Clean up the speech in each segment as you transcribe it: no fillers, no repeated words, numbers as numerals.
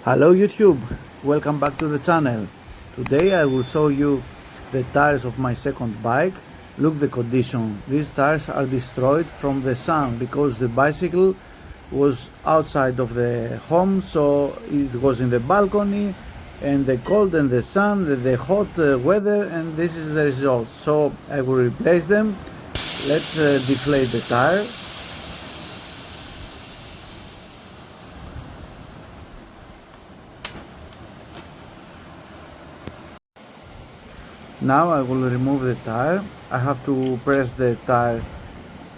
Hello YouTube, welcome back to the channel. Today I will show you the tires of my second bike. Look the condition. These tires are destroyed from the sun because the bicycle was outside of the home, so it was in the balcony, and the cold and the sun, the hot weather, and this is the result. So I will replace them. Let's deflate the tire. Now I will remove the tire. I have to press the tire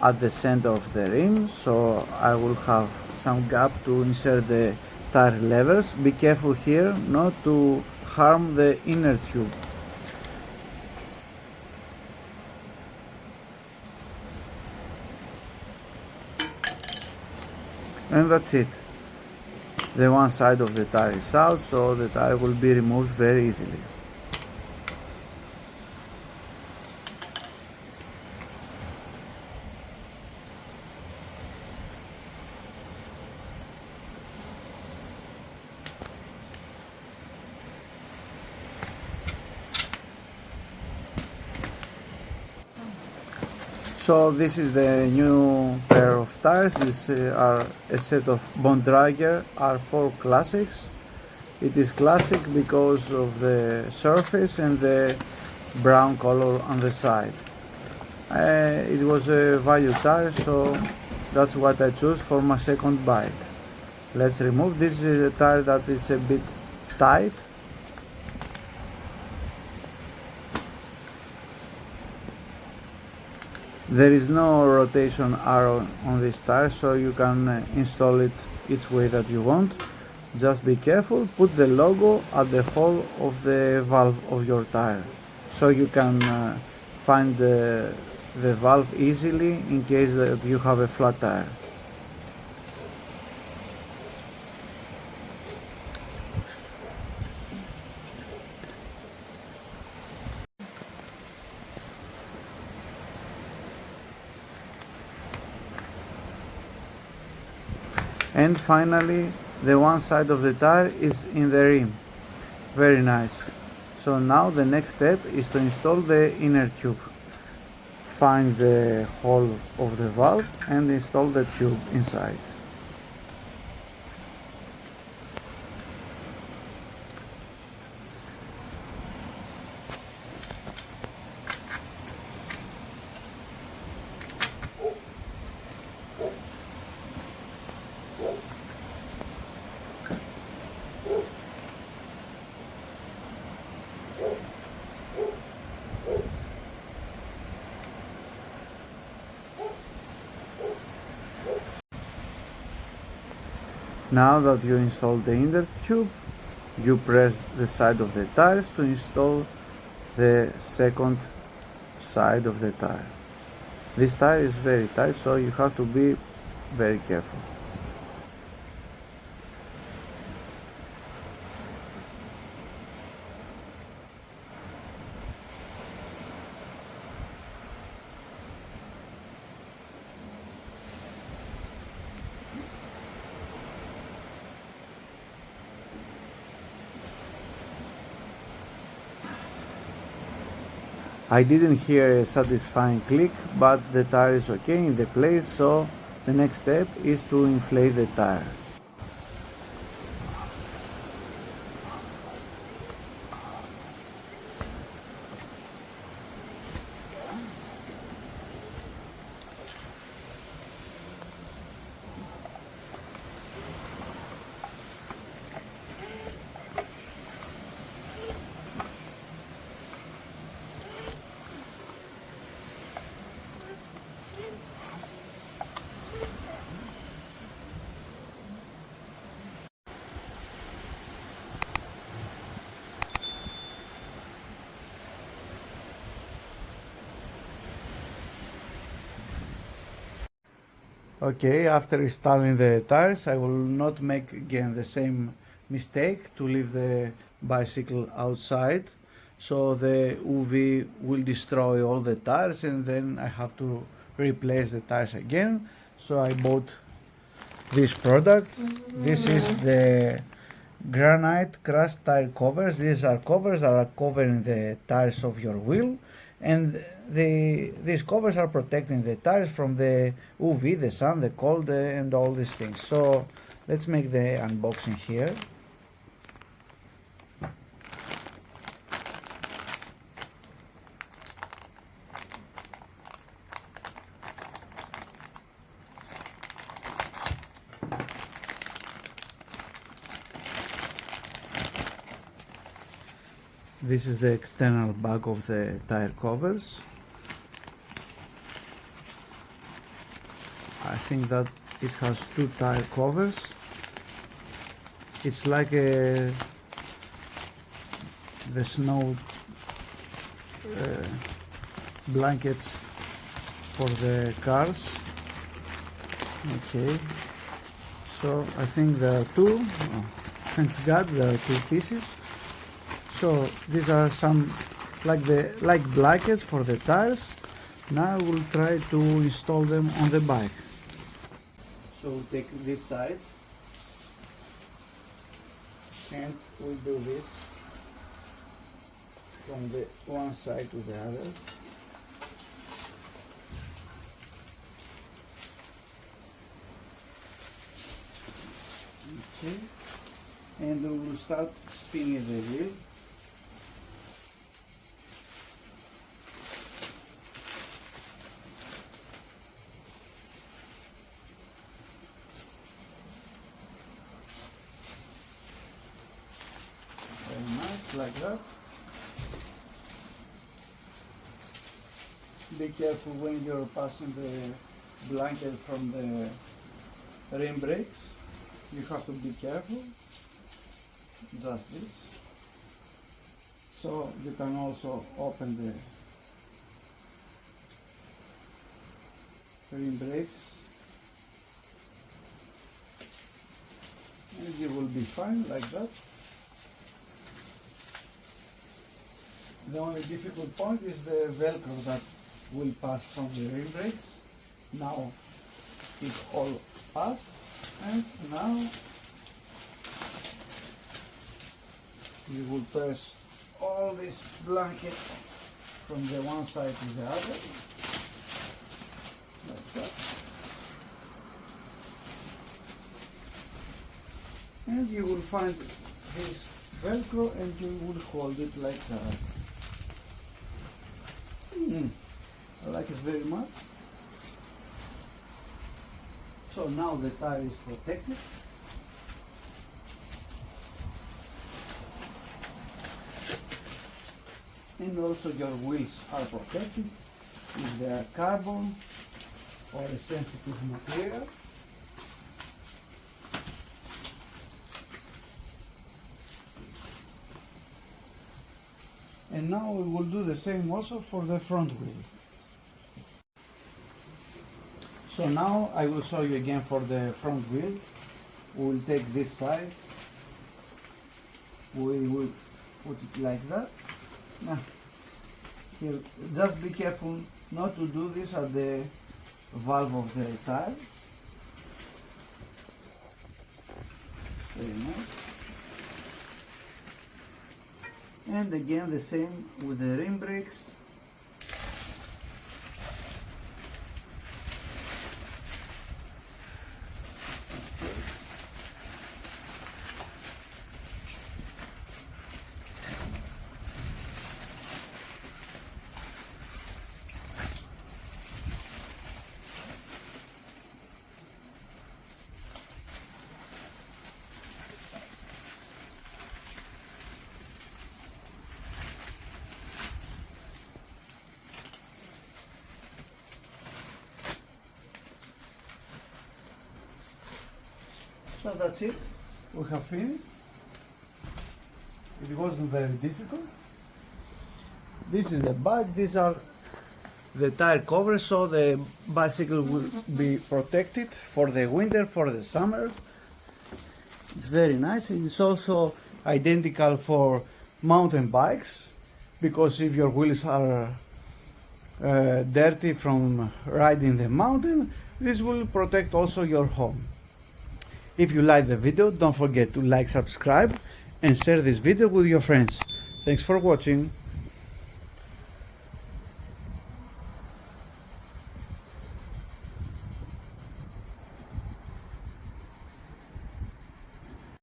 at the center of the rim, so I will have some gap to insert the tire levers. Be careful here not to harm the inner tube. And that's it. The one side of the tire is out, so the tire will be removed very easily. So this is the new pair of tires. These are a set of Bontrager R4 Classics. It is classic because of the surface and the brown color on the side. It was a value tire, so that's what I choose for my second bike. Let's remove. This is a tire that is a bit tight. There is no rotation arrow on this tire, so you can install it each way that you want. Just be careful, put the logo at the hole of the valve of your tire, so you can find the valve easily in case that you have a flat tire. And finally, the one side of the tire is in the rim. Very nice. So now the next step is to install the inner tube. Find the hole of the valve and install the tube inside. Now that you install the inner tube, you press the side of the tires to install the second side of the tire. This tire is very tight, so you have to be very careful. I didn't hear a satisfying click, but the tire is okay in the place, so the next step is to inflate the tire. Okay, after installing the tires, I will not make again the same mistake to leave the bicycle outside, so the UV will destroy all the tires and then I have to replace the tires again. So I bought this product. This is the Granite Crust Tire Covers. These are covers that are covering the tires of your wheel, and these covers are protecting the tires from the UV, the sun, the cold, and all these things. So let's make the unboxing here. This is the external back of the tire covers. I think that it has two tire covers. It's like the snow blankets for the cars. Okay, so I think there are two. Oh, thanks God, there are two pieces. So these are some like blankets for the tires. Now we'll try to install them on the bike. So we'll take this side and we'll do this from the one side to the other. Okay, and we will start spinning the wheel. Very nice, like that. Be careful when you're passing the blanket from the rim brakes. You have to be careful. Just this. So you can also open the rim brakes and you will be fine like that. The only difficult point is the velcro that will pass from the rim brakes. Now it all passed, and now you will press all this blanket from the one side to the other, like that, and you will find this velcro and you will hold it like that. I like it very much. So now the tire is protected. And also your wheels are protected if they are carbon or a sensitive material. And now we will do the same also for the front wheel. So now I will show you again for the front wheel. We will take this side. We will put it like that. Now, here, just be careful not to do this at the valve of the tire. Very nice. And again the same with the rim brakes. So that's it, we have finished. It wasn't very difficult. This is the bike, these are the tire covers, so the bicycle will be protected for the winter, for the summer. It's very nice. It's also identical for mountain bikes, because if your wheels are dirty from riding the mountain, this will protect also your home. If you like the video, don't forget to like, subscribe and share this video with your friends. Thanks for watching.